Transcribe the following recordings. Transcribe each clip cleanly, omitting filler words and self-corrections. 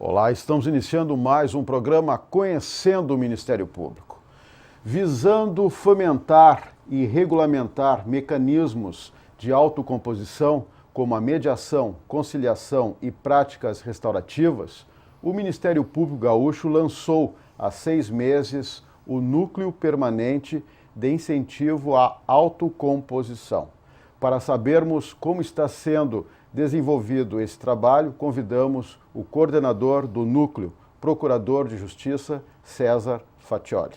Olá, estamos iniciando mais um programa Conhecendo o Ministério Público, visando fomentar e regulamentar mecanismos de autocomposição, como a mediação, conciliação e práticas restaurativas. O Ministério Público Gaúcho lançou há 6 meses o Núcleo Permanente de Incentivo à Autocomposição. Para sabermos como está sendo desenvolvido esse trabalho, convidamos o coordenador do Núcleo, Procurador de Justiça, César Faccioli.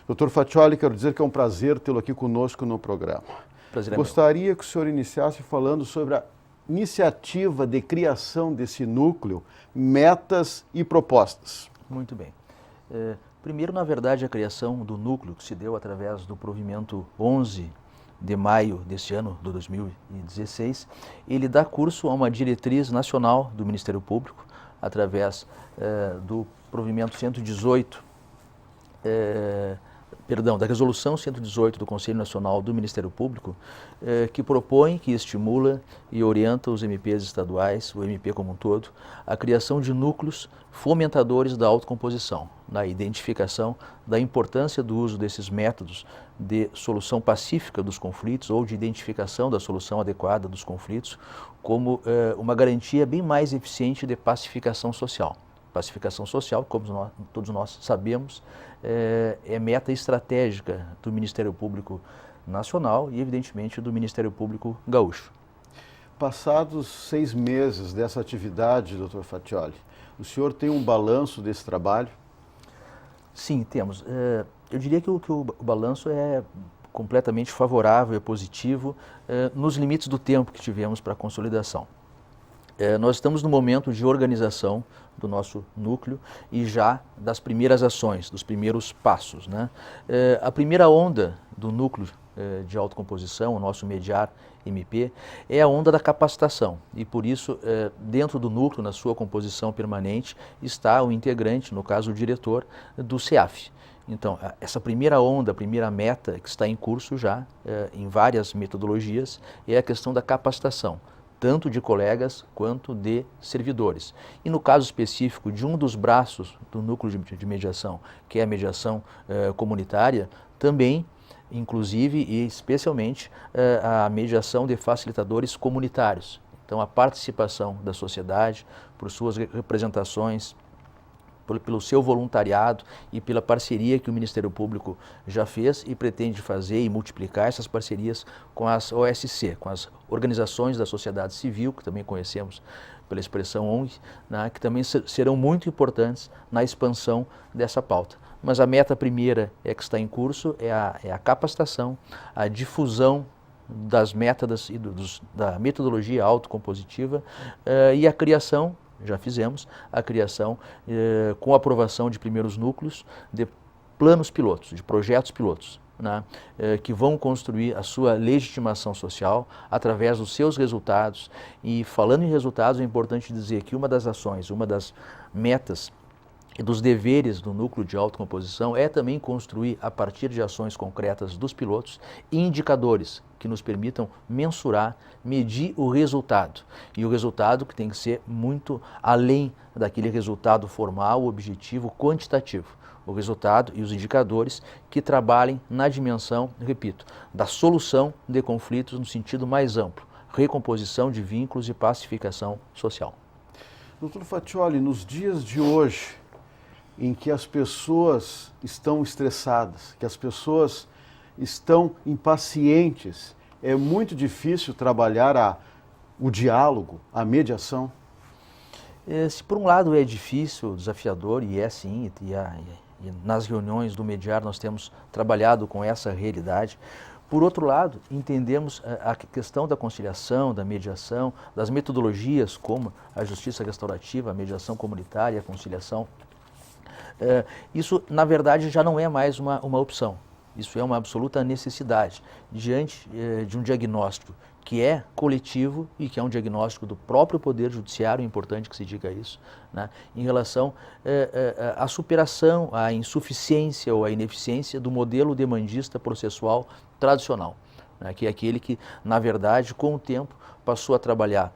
Doutor Faccioli, quero dizer que é um prazer tê-lo aqui conosco no programa. Prazer é Gostaria que o senhor iniciasse falando sobre a iniciativa de criação desse núcleo, metas e propostas. Muito bem. Primeiro, na verdade, a criação do núcleo, que se deu através do provimento 11 de maio deste ano, de 2016, ele dá curso a uma diretriz nacional do Ministério Público, através do provimento 118, da resolução 118 do Conselho Nacional do Ministério Público, que propõe, que estimula e orienta os MPs estaduais, o MP como um todo, a criação de núcleos fomentadores da autocomposição, na identificação da importância do uso desses métodos de solução pacífica dos conflitos ou de identificação da solução adequada dos conflitos como uma garantia bem mais eficiente de pacificação social. Pacificação social, como todos nós sabemos, é meta estratégica do Ministério Público Nacional e, evidentemente, do Ministério Público Gaúcho. Passados 6 meses dessa atividade, doutor Faccioli, o senhor tem um balanço desse trabalho? Sim, temos. Eu diria que o balanço é completamente favorável e positivo nos limites do tempo que tivemos para a consolidação. Nós estamos no momento de organização do nosso núcleo e já das primeiras ações, dos primeiros passos, né? A primeira onda do núcleo de autocomposição, o nosso Mediar MP, é a onda da capacitação e por isso dentro do núcleo, na sua composição permanente, está o integrante, no caso o diretor do CEAF. Então, essa primeira onda, a primeira meta que está em curso já em várias metodologias é a questão da capacitação, tanto de colegas quanto de servidores. E no caso específico de um dos braços do núcleo de mediação, que é a mediação comunitária, também, inclusive e especialmente, a mediação de facilitadores comunitários. Então, a participação da sociedade, por suas representações, pelo seu voluntariado e pela parceria que o Ministério Público já fez e pretende fazer e multiplicar essas parcerias com as OSC, com as organizações da sociedade civil, que também conhecemos pela expressão ONG, né, que também serão muito importantes na expansão dessa pauta. Mas a meta primeira que está em curso é a capacitação, a difusão das métodos e da metodologia autocompositiva e a criação, já fizemos a criação com aprovação de primeiros núcleos de planos pilotos, de projetos pilotos, né, que vão construir a sua legitimação social através dos seus resultados. E falando em resultados, é importante dizer que uma das ações, uma das metas e dos deveres do núcleo de autocomposição é também construir, a partir de ações concretas dos pilotos, indicadores que nos permitam mensurar, medir o resultado. E o resultado que tem que ser muito além daquele resultado formal, objetivo, quantitativo. O resultado e os indicadores que trabalhem na dimensão, repito, da solução de conflitos no sentido mais amplo, recomposição de vínculos e pacificação social. Doutor Faccioli, nos dias de hoje, em que as pessoas estão estressadas, que as pessoas estão impacientes, é muito difícil trabalhar o diálogo, a mediação? Se por um lado é difícil, desafiador, e é sim, e nas reuniões do Mediar nós temos trabalhado com essa realidade, por outro lado, entendemos a questão da conciliação, da mediação, das metodologias como a justiça restaurativa, a mediação comunitária, a conciliação. Isso, na verdade, já não é mais uma opção. Isso é uma absoluta necessidade diante de um diagnóstico que é coletivo e que é um diagnóstico do próprio Poder Judiciário, é importante que se diga isso, né, em relação à superação, à insuficiência ou à ineficiência do modelo demandista processual tradicional, né, que é aquele que, na verdade, com o tempo, passou a trabalhar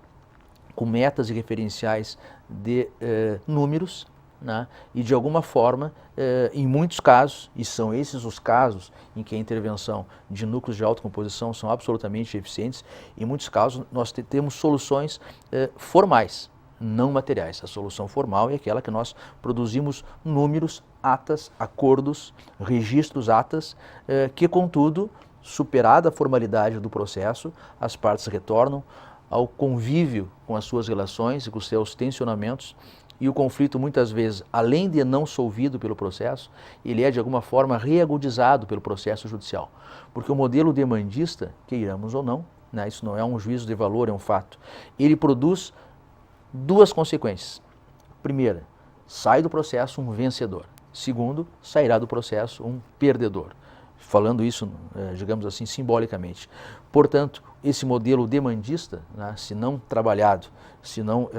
com metas e referenciais de números, né? E de alguma forma, em muitos casos, e são esses os casos em que a intervenção de núcleos de autocomposição são absolutamente eficientes, em muitos casos nós temos soluções formais, não materiais. A solução formal é aquela que nós produzimos números, atas, acordos, registros, atas, que contudo, superada a formalidade do processo, as partes retornam ao convívio com as suas relações e com os seus tensionamentos, e o conflito muitas vezes, além de não solvido pelo processo, ele é de alguma forma reagudizado pelo processo judicial. Porque o modelo demandista, queiramos ou não, né, isso não é um juízo de valor, é um fato, ele produz duas consequências. Primeira, sai do processo um vencedor. Segundo, sairá do processo um perdedor. Falando isso, digamos assim, simbolicamente. Portanto, esse modelo demandista, né, se não trabalhado, se não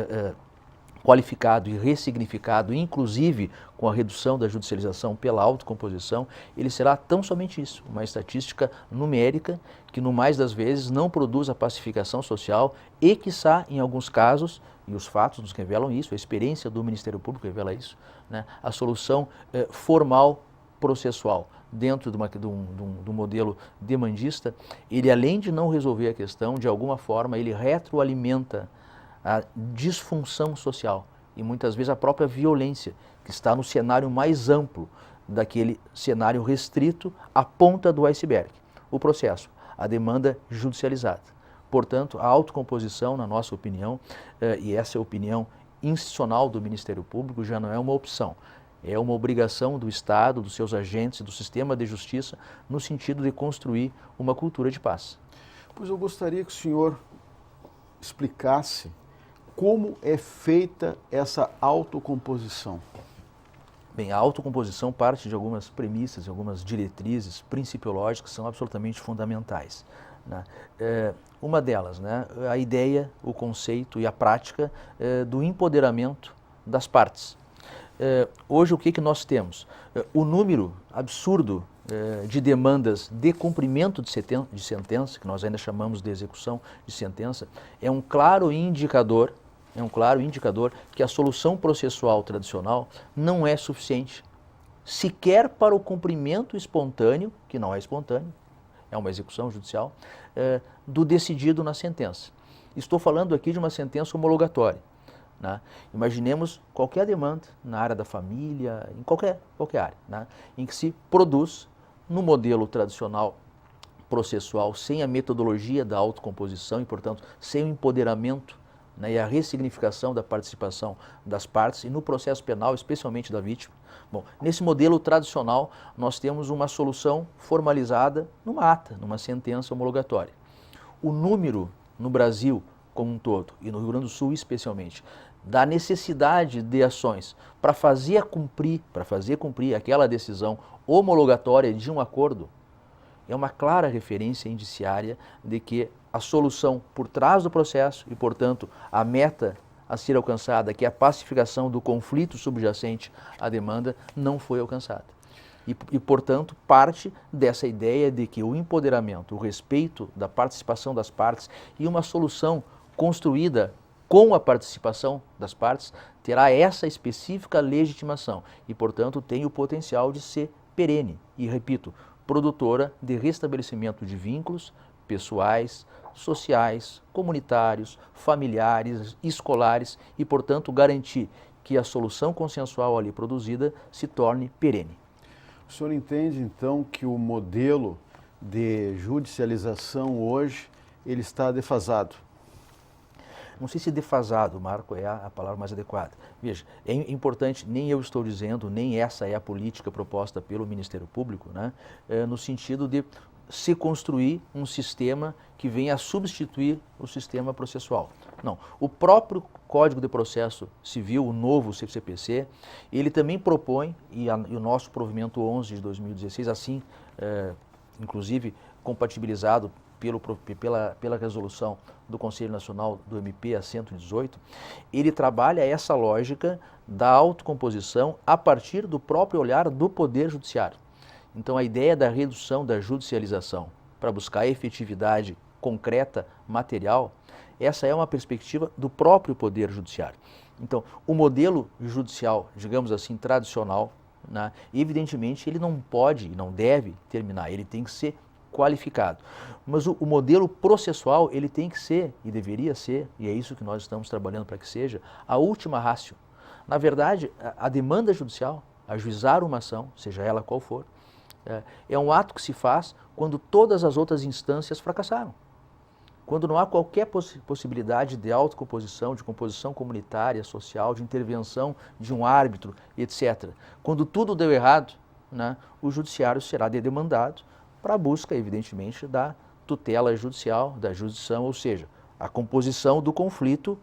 qualificado e ressignificado, inclusive com a redução da judicialização pela autocomposição, ele será tão somente isso, uma estatística numérica que, no mais das vezes, não produz a pacificação social e, quiçá, em alguns casos, e os fatos nos revelam isso, a experiência do Ministério Público revela isso, né, a solução formal processual dentro de um modelo demandista, ele, além de não resolver a questão, de alguma forma ele retroalimenta a disfunção social e muitas vezes a própria violência, que está no cenário mais amplo daquele cenário restrito à ponta do iceberg, o processo, a demanda judicializada. Portanto, a autocomposição, na nossa opinião, e essa é a opinião institucional do Ministério Público, já não é uma opção, é uma obrigação do Estado, dos seus agentes, do sistema de justiça, no sentido de construir uma cultura de paz. Pois eu gostaria que o senhor explicasse como é feita essa autocomposição. Bem, a autocomposição parte de algumas premissas, algumas diretrizes principiológicas que são absolutamente fundamentais, né? Uma delas, né, a ideia, o conceito e a prática do empoderamento das partes. Hoje o que nós temos? O número absurdo de demandas de cumprimento de sentença, que nós ainda chamamos de execução de sentença, é um claro indicador que a solução processual tradicional não é suficiente, sequer para o cumprimento espontâneo, que não é espontâneo, é uma execução judicial, do decidido na sentença. Estou falando aqui de uma sentença homologatória, né? Imaginemos qualquer demanda na área da família, em qualquer área, né, em que se produz, no modelo tradicional processual, sem a metodologia da autocomposição e, portanto, sem o empoderamento, né, e a ressignificação da participação das partes, e no processo penal, especialmente da vítima. Bom, nesse modelo tradicional, nós temos uma solução formalizada numa ata, numa sentença homologatória. O número no Brasil como um todo, e no Rio Grande do Sul especialmente, da necessidade de ações para fazer cumprir aquela decisão homologatória de um acordo, é uma clara referência indiciária de que a solução por trás do processo e, portanto, a meta a ser alcançada, que é a pacificação do conflito subjacente à demanda, não foi alcançada. E, portanto, parte dessa ideia de que o empoderamento, o respeito da participação das partes e uma solução construída com a participação das partes terá essa específica legitimação e, portanto, tem o potencial de ser perene e, repito, produtora de restabelecimento de vínculos pessoais, sociais, comunitários, familiares, escolares e, portanto, garantir que a solução consensual ali produzida se torne perene. O senhor entende, então, que o modelo de judicialização hoje ele está defasado? Não sei se defasado, Marco, é a palavra mais adequada. Veja, é importante, nem eu estou dizendo, nem essa é a política proposta pelo Ministério Público, né, no sentido de se construir um sistema que venha a substituir o sistema processual. Não, o próprio Código de Processo Civil, o novo CPC, ele também propõe, e o nosso provimento 11 de 2016, assim, inclusive compatibilizado pela resolução do Conselho Nacional do MP, a 118, ele trabalha essa lógica da autocomposição a partir do próprio olhar do Poder Judiciário. Então, a ideia da redução da judicialização para buscar a efetividade concreta, material, essa é uma perspectiva do próprio Poder Judiciário. Então, o modelo judicial, digamos assim, tradicional, né, evidentemente ele não pode e não deve terminar, ele tem que ser qualificado. Mas o modelo processual, ele tem que ser, e deveria ser, e é isso que nós estamos trabalhando para que seja, a última ratio. Na verdade, a demanda judicial, ajuizar uma ação, seja ela qual for, é um ato que se faz quando todas as outras instâncias fracassaram. Quando não há qualquer possibilidade de autocomposição, de composição comunitária, social, de intervenção de um árbitro, etc. Quando tudo deu errado, né, o judiciário será demandado para a busca, evidentemente, da tutela judicial, da jurisdição, ou seja, a composição do conflito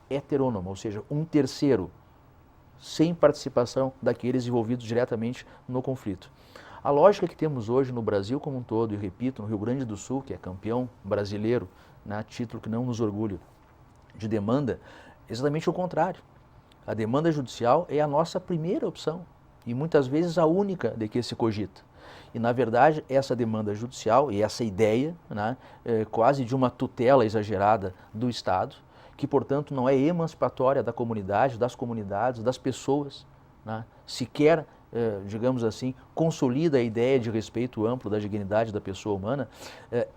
heterônomo, ou seja, um terceiro, sem participação daqueles envolvidos diretamente no conflito. A lógica que temos hoje no Brasil como um todo, e repito, no Rio Grande do Sul, que é campeão brasileiro, né, título que não nos orgulha, de demanda, é exatamente o contrário. A demanda judicial é a nossa primeira opção e muitas vezes a única de que se cogita. E, na verdade, essa demanda judicial e essa ideia, né, quase de uma tutela exagerada do Estado, que, portanto, não é emancipatória da comunidade, das comunidades, das pessoas, né, sequer, digamos assim, consolida a ideia de respeito amplo da dignidade da pessoa humana,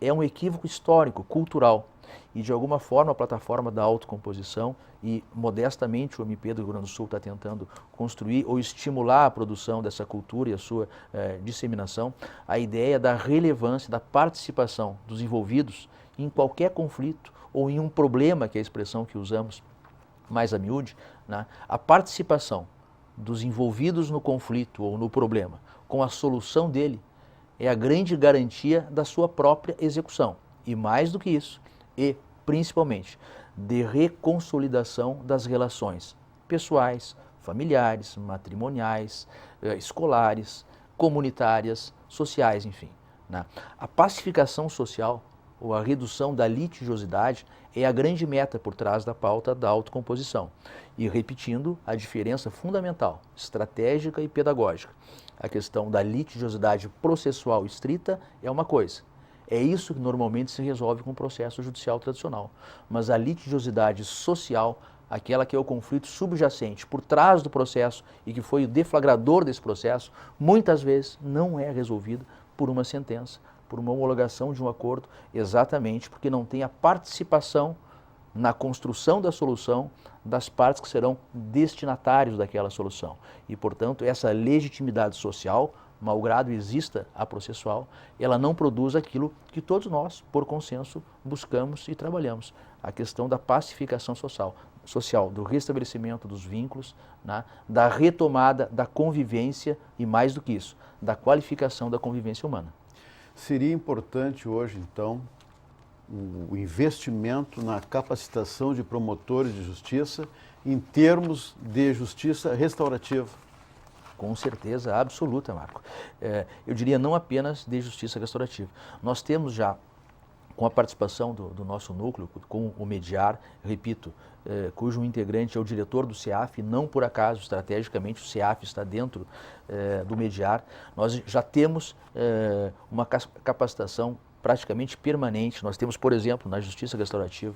é um equívoco histórico, cultural. E, de alguma forma, a plataforma da autocomposição e, modestamente, o MP do Rio Grande do Sul está tentando construir ou estimular a produção dessa cultura e a sua disseminação, a ideia da relevância, da participação dos envolvidos em qualquer conflito ou em um problema, que é a expressão que usamos mais a miúde, né? A participação dos envolvidos no conflito ou no problema com a solução dele é a grande garantia da sua própria execução. E mais do que isso, e principalmente de reconsolidação das relações pessoais, familiares, matrimoniais, escolares, comunitárias, sociais, enfim, né? A pacificação social ou a redução da litigiosidade é a grande meta por trás da pauta da autocomposição. E repetindo a diferença fundamental, estratégica e pedagógica. A questão da litigiosidade processual estrita é uma coisa. É isso que normalmente se resolve com o processo judicial tradicional. Mas a litigiosidade social, aquela que é o conflito subjacente por trás do processo e que foi o deflagrador desse processo, muitas vezes não é resolvida por uma sentença, por uma homologação de um acordo, exatamente porque não tem a participação na construção da solução das partes que serão destinatários daquela solução. E, portanto, essa legitimidade social, malgrado exista a processual, ela não produz aquilo que todos nós, por consenso, buscamos e trabalhamos. A questão da pacificação social, do restabelecimento dos vínculos, né, da retomada da convivência e, mais do que isso, da qualificação da convivência humana. Seria importante hoje, então, o investimento na capacitação de promotores de justiça em termos de justiça restaurativa? Com certeza absoluta, Marco. Eu diria não apenas de justiça restaurativa. Nós temos já, com a participação do nosso núcleo, com o Mediar, repito, cujo integrante é o diretor do CEAF, não por acaso, estrategicamente, o CEAF está dentro do Mediar, nós já temos uma capacitação praticamente permanente. Nós temos, por exemplo, na Justiça Restaurativa,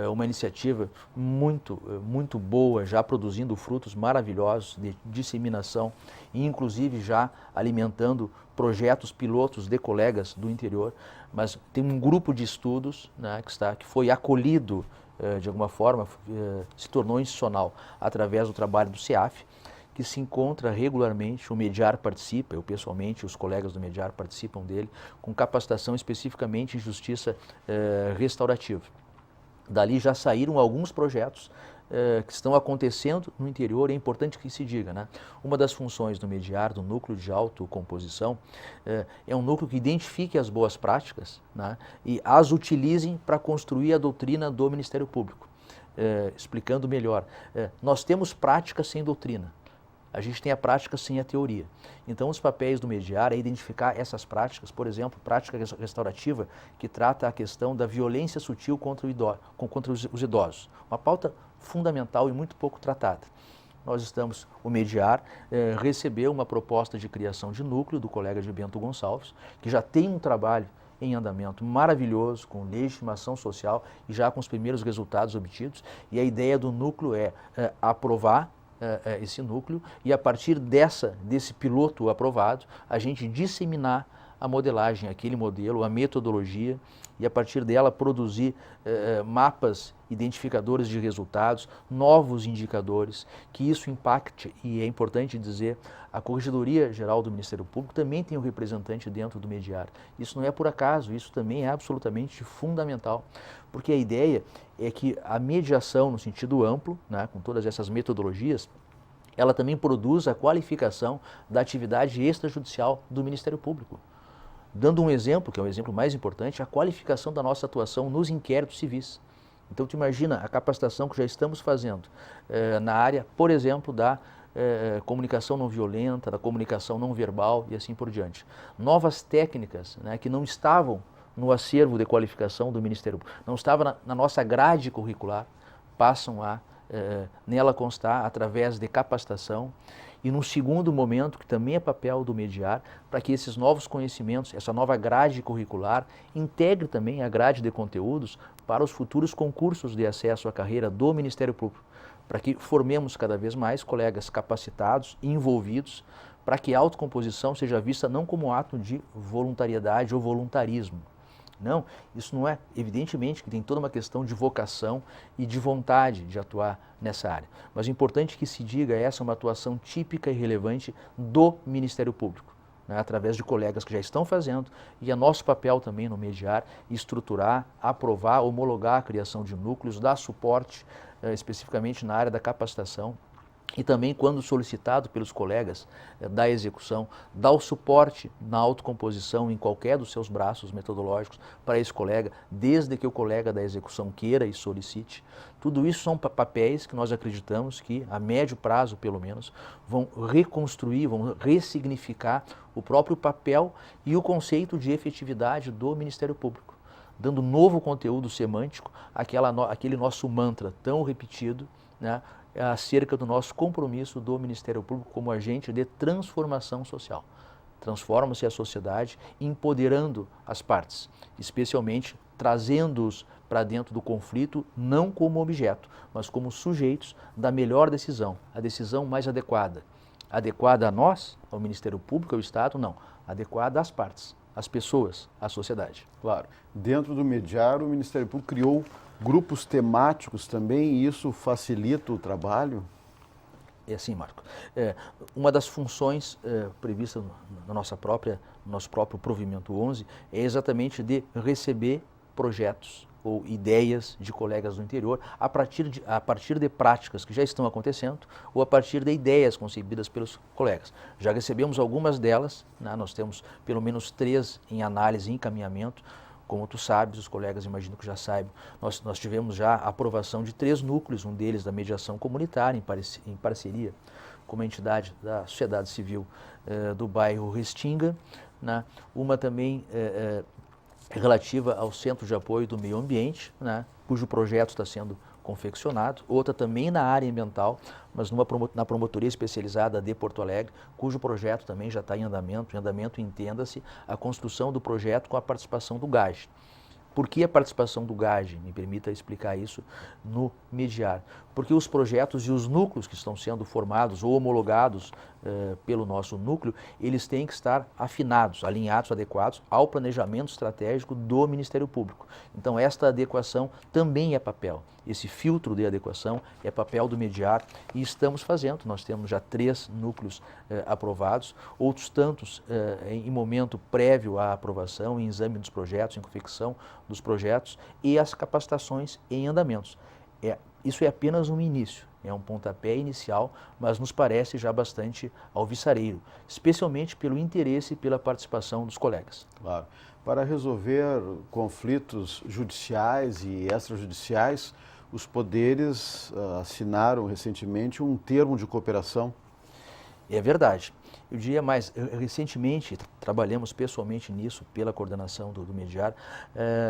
uma iniciativa muito boa, já produzindo frutos maravilhosos de disseminação e, inclusive, já alimentando projetos pilotos de colegas do interior. Mas tem um grupo de estudos, né, que foi acolhido, de alguma forma, se tornou institucional através do trabalho do CEAF, que se encontra regularmente, o Mediar participa, eu pessoalmente, os colegas do Mediar participam dele, com capacitação especificamente em justiça restaurativa. Dali já saíram alguns projetos que estão acontecendo no interior, e é importante que se diga, né? Uma das funções do Mediar, do núcleo de autocomposição, é um núcleo que identifique as boas práticas, né, e as utilizem para construir a doutrina do Ministério Público. Explicando melhor, nós temos prática sem doutrina. A gente tem a prática sem a teoria. Então, os papéis do Mediar é identificar essas práticas, por exemplo, prática restaurativa, que trata a questão da violência sutil contra os idosos. Uma pauta fundamental e muito pouco tratada. O Mediar recebeu uma proposta de criação de núcleo do colega de Bento Gonçalves, que já tem um trabalho em andamento maravilhoso, com legitimação social e já com os primeiros resultados obtidos. E a ideia do núcleo é aprovar esse núcleo e, a partir desse piloto aprovado, a gente disseminar a modelagem, aquele modelo, a metodologia, e a partir dela produzir mapas identificadores de resultados, novos indicadores, que isso impacte, e é importante dizer, a Corregedoria Geral do Ministério Público também tem um representante dentro do Mediar. Isso não é por acaso, isso também é absolutamente fundamental, porque a ideia é que a mediação no sentido amplo, né, com todas essas metodologias, ela também produz a qualificação da atividade extrajudicial do Ministério Público. Dando um exemplo, que é o exemplo mais importante, a qualificação da nossa atuação nos inquéritos civis. Então, tu imagina a capacitação que já estamos fazendo na área, por exemplo, da comunicação não violenta, da comunicação não verbal e assim por diante. Novas técnicas, né, que não estavam no acervo de qualificação do Ministério Público, não estavam na nossa grade curricular, passam a nela constar através de capacitação. E num segundo momento, que também é papel do Mediar, para que esses novos conhecimentos, essa nova grade curricular, integre também a grade de conteúdos para os futuros concursos de acesso à carreira do Ministério Público, para que formemos cada vez mais colegas capacitados e envolvidos, para que a autocomposição seja vista não como ato de voluntariedade ou voluntarismo. Não, isso não é. Evidentemente que tem toda uma questão de vocação e de vontade de atuar nessa área. Mas o importante que se diga, essa é uma atuação típica e relevante do Ministério Público, né, através de colegas que já estão fazendo, e é nosso papel também no Mediar estruturar, aprovar, homologar a criação de núcleos, dar suporte especificamente na área da capacitação, e também, quando solicitado pelos colegas da execução, dar o suporte na autocomposição em qualquer dos seus braços metodológicos para esse colega, desde que o colega da execução queira e solicite. Tudo isso são papéis que nós acreditamos que, a médio prazo pelo menos, vão reconstruir, vão ressignificar o próprio papel e o conceito de efetividade do Ministério Público, dando novo conteúdo semântico àquele nosso mantra tão repetido, né, acerca do nosso compromisso do Ministério Público como agente de transformação social. Transforma-se a sociedade empoderando as partes, especialmente trazendo-os para dentro do conflito, não como objeto, mas como sujeitos da melhor decisão, a decisão mais adequada. Adequada a nós, ao Ministério Público, ao Estado? Não. Adequada às partes, às pessoas, à sociedade. Claro. Dentro do Mediar, o Ministério Público criou grupos temáticos também, e isso facilita o trabalho? É assim, Marco. Uma das funções previstas no nosso próprio provimento 11 é exatamente de receber projetos ou ideias de colegas do interior a partir de práticas que já estão acontecendo ou a partir de ideias concebidas pelos colegas. Já recebemos algumas delas, né? Nós temos pelo menos 3 em análise e encaminhamento. Como tu sabes, os colegas imagino que já saibam, nós tivemos já a aprovação de 3 núcleos, um deles da mediação comunitária, em parceria com uma entidade da sociedade civil do bairro Restinga, né? Uma também relativa ao Centro de Apoio do Meio Ambiente, né? Cujo projeto está sendo confeccionado, outra também na área ambiental, mas na promotoria especializada de Porto Alegre, cujo projeto também já está em andamento entenda-se, a construção do projeto com a participação do GAGE. Por que a participação do GAGE? Me permita explicar isso no Mediar. Porque os projetos e os núcleos que estão sendo formados ou homologados pelo nosso núcleo, eles têm que estar afinados, alinhados, adequados ao planejamento estratégico do Ministério Público. Então, esta adequação também é papel. Esse filtro de adequação é papel do Mediar e estamos fazendo. Nós temos já 3 núcleos aprovados, outros tantos em momento prévio à aprovação, em exame dos projetos, em confecção dos projetos e as capacitações em andamentos. Isso é apenas um início, é um pontapé inicial, mas nos parece já bastante alvissareiro, especialmente pelo interesse e pela participação dos colegas. Claro. Para resolver conflitos judiciais e extrajudiciais, os poderes assinaram recentemente um termo de cooperação. É verdade. Eu diria mais, recentemente, trabalhamos pessoalmente nisso, pela coordenação do Mediar,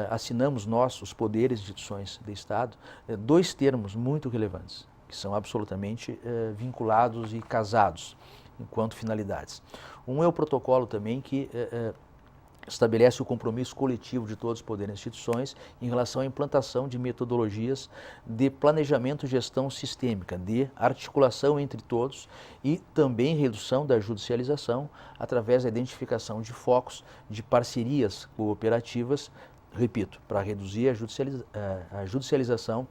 assinamos nós, os poderes e instituições do Estado, 2 termos muito relevantes, que são absolutamente vinculados e casados enquanto finalidades. Um é o protocolo também que estabelece o compromisso coletivo de todos os poderes e instituições em relação à implantação de metodologias de planejamento e gestão sistêmica, de articulação entre todos e também redução da judicialização através da identificação de focos de parcerias cooperativas, repito, para reduzir a judicialização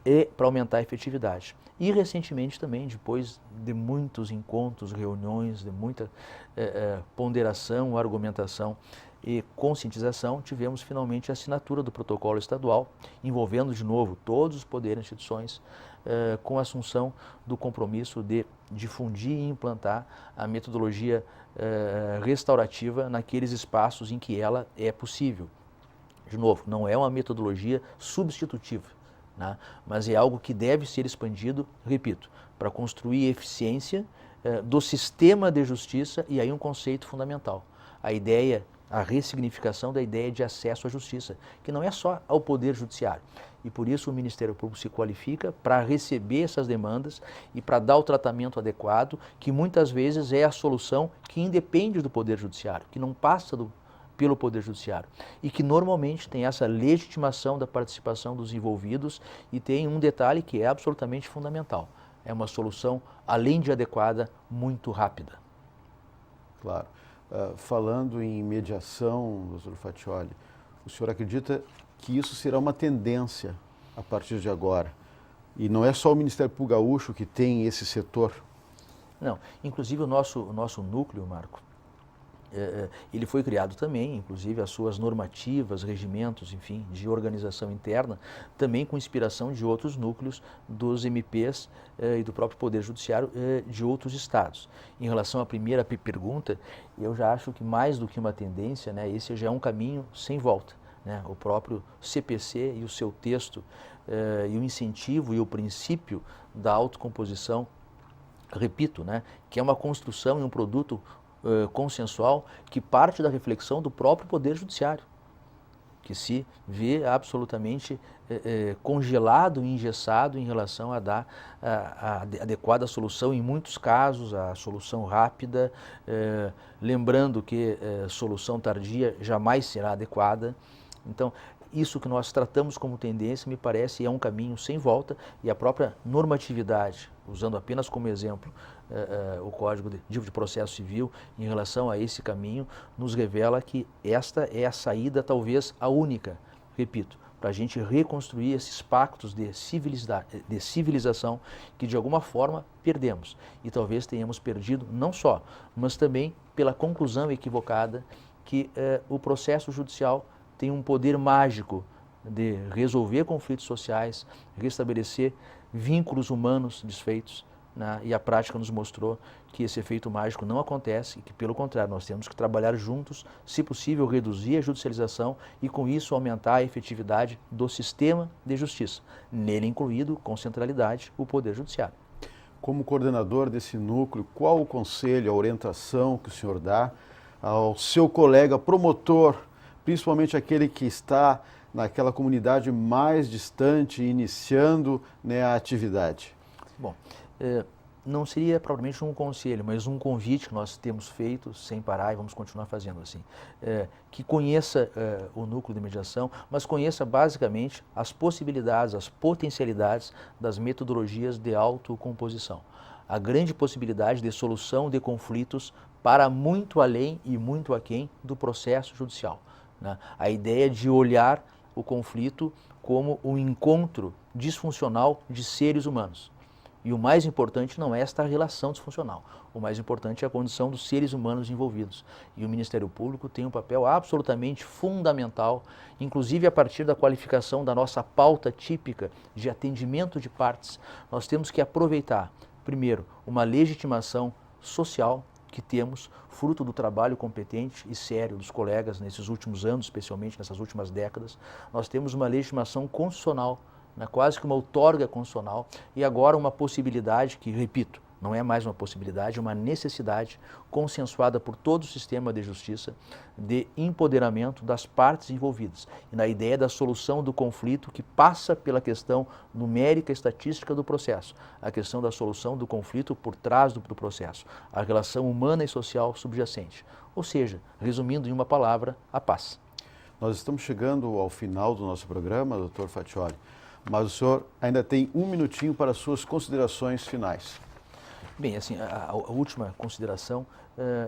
e para aumentar a efetividade. E recentemente também, depois de muitos encontros, reuniões, de muita ponderação, argumentação e conscientização, tivemos finalmente a assinatura do protocolo estadual, envolvendo de novo todos os poderes e instituições, com a assunção do compromisso de difundir e implantar a metodologia restaurativa naqueles espaços em que ela é possível. De novo, não é uma metodologia substitutiva, né? Mas é algo que deve ser expandido, repito, para construir eficiência do sistema de justiça, e aí um conceito fundamental, a ressignificação da ideia de acesso à justiça, que não é só ao Poder Judiciário. E por isso o Ministério Público se qualifica para receber essas demandas e para dar o tratamento adequado, que muitas vezes é a solução que independe do Poder Judiciário, que não passa pelo Poder Judiciário e que normalmente tem essa legitimação da participação dos envolvidos e tem um detalhe que é absolutamente fundamental. É uma solução, além de adequada, muito rápida. Claro. Falando em mediação, doutor Faccioli, o senhor acredita que isso será uma tendência a partir de agora? E não é só o Ministério Público Gaúcho que tem esse setor? Não, inclusive o nosso núcleo, Marco, ele foi criado também, inclusive as suas normativas, regimentos, enfim, de organização interna, também com inspiração de outros núcleos dos MPs e do próprio Poder Judiciário de outros estados. Em relação à primeira pergunta, eu já acho que mais do que uma tendência, né, esse já é um caminho sem volta, né? O próprio CPC e o seu texto e o incentivo e o princípio da autocomposição, repito, né, que é uma construção e um produto consensual que parte da reflexão do próprio Poder Judiciário, que se vê absolutamente congelado e engessado em relação a dar a adequada solução, em muitos casos, a solução rápida, lembrando que solução tardia jamais será adequada. Então, isso que nós tratamos como tendência, me parece, é um caminho sem volta, e a própria normatividade, usando apenas como exemplo o Código de Processo Civil, em relação a esse caminho, nos revela que esta é a saída, talvez a única, repito, para a gente reconstruir esses pactos de civilização que de alguma forma perdemos. E talvez tenhamos perdido não só, mas também pela conclusão equivocada que o processo judicial tem um poder mágico de resolver conflitos sociais, restabelecer vínculos humanos desfeitos, né? E a prática nos mostrou que esse efeito mágico não acontece e que, pelo contrário, nós temos que trabalhar juntos, se possível, reduzir a judicialização e, com isso, aumentar a efetividade do sistema de justiça, nele incluído, com centralidade, o Poder Judiciário. Como coordenador desse núcleo, qual o conselho, a orientação que o senhor dá ao seu colega promotor, principalmente aquele que está naquela comunidade mais distante, iniciando, né, a atividade? Bom, não seria propriamente um conselho, mas um convite que nós temos feito sem parar e vamos continuar fazendo assim, que conheça o núcleo de mediação, mas conheça basicamente as possibilidades, as potencialidades das metodologias de autocomposição. A grande possibilidade de solução de conflitos para muito além e muito aquém do processo judicial, né? A ideia de olhar o conflito como um encontro disfuncional de seres humanos. E o mais importante não é esta relação disfuncional, o mais importante é a condição dos seres humanos envolvidos. E o Ministério Público tem um papel absolutamente fundamental, inclusive a partir da qualificação da nossa pauta típica de atendimento de partes. Nós temos que aproveitar, primeiro, uma legitimação social que temos, fruto do trabalho competente e sério dos colegas nesses últimos anos, especialmente nessas últimas décadas. Nós temos uma legitimação constitucional, quase que uma outorga constitucional, e agora uma possibilidade que, repito, Não é mais uma possibilidade, é uma necessidade consensuada por todo o sistema de justiça de empoderamento das partes envolvidas e na ideia da solução do conflito que passa pela questão numérica e estatística do processo, a questão da solução do conflito por trás do processo, a relação humana e social subjacente. Ou seja, resumindo em uma palavra, a paz. Nós estamos chegando ao final do nosso programa, doutor Faccioli, mas o senhor ainda tem um minutinho para as suas considerações finais. Bem, assim, a última consideração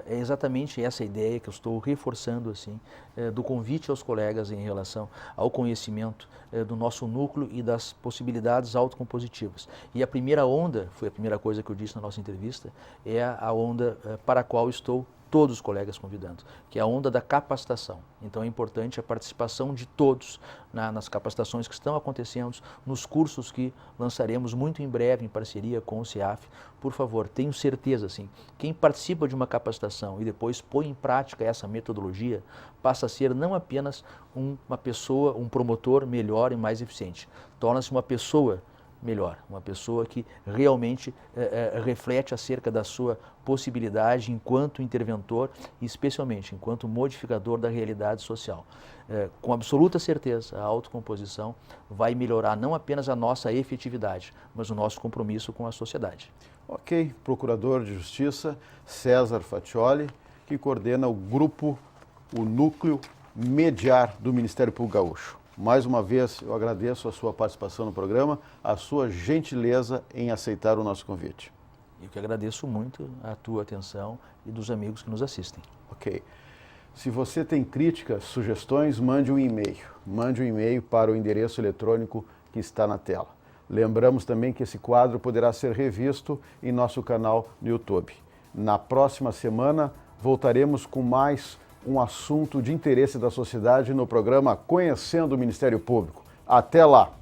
é exatamente essa ideia que eu estou reforçando, assim, do convite aos colegas em relação ao conhecimento do nosso núcleo e das possibilidades autocompositivas. E a primeira onda, foi a primeira coisa que eu disse na nossa entrevista, é a onda para a qual estou todos os colegas convidando, que é a onda da capacitação. Então é importante a participação de todos nas capacitações que estão acontecendo, nos cursos que lançaremos muito em breve em parceria com o CEAF. Por favor, tenho certeza, assim, quem participa de uma capacitação e depois põe em prática essa metodologia, passa a ser não apenas uma pessoa, um promotor melhor e mais eficiente, torna-se uma pessoa melhor, uma pessoa que realmente reflete acerca da sua possibilidade enquanto interventor e especialmente enquanto modificador da realidade social. Com absoluta certeza, a autocomposição vai melhorar não apenas a nossa efetividade, mas o nosso compromisso com a sociedade. Ok, Procurador de Justiça César Faccioli, que coordena o grupo, o núcleo Mediar do Ministério Público Gaúcho. Mais uma vez, eu agradeço a sua participação no programa, a sua gentileza em aceitar o nosso convite. Eu que agradeço muito a tua atenção e dos amigos que nos assistem. Ok. Se você tem críticas, sugestões, mande um e-mail. Mande um e-mail para o endereço eletrônico que está na tela. Lembramos também que esse quadro poderá ser revisto em nosso canal no YouTube. Na próxima semana, voltaremos com mais um assunto de interesse da sociedade no programa Conhecendo o Ministério Público. Até lá!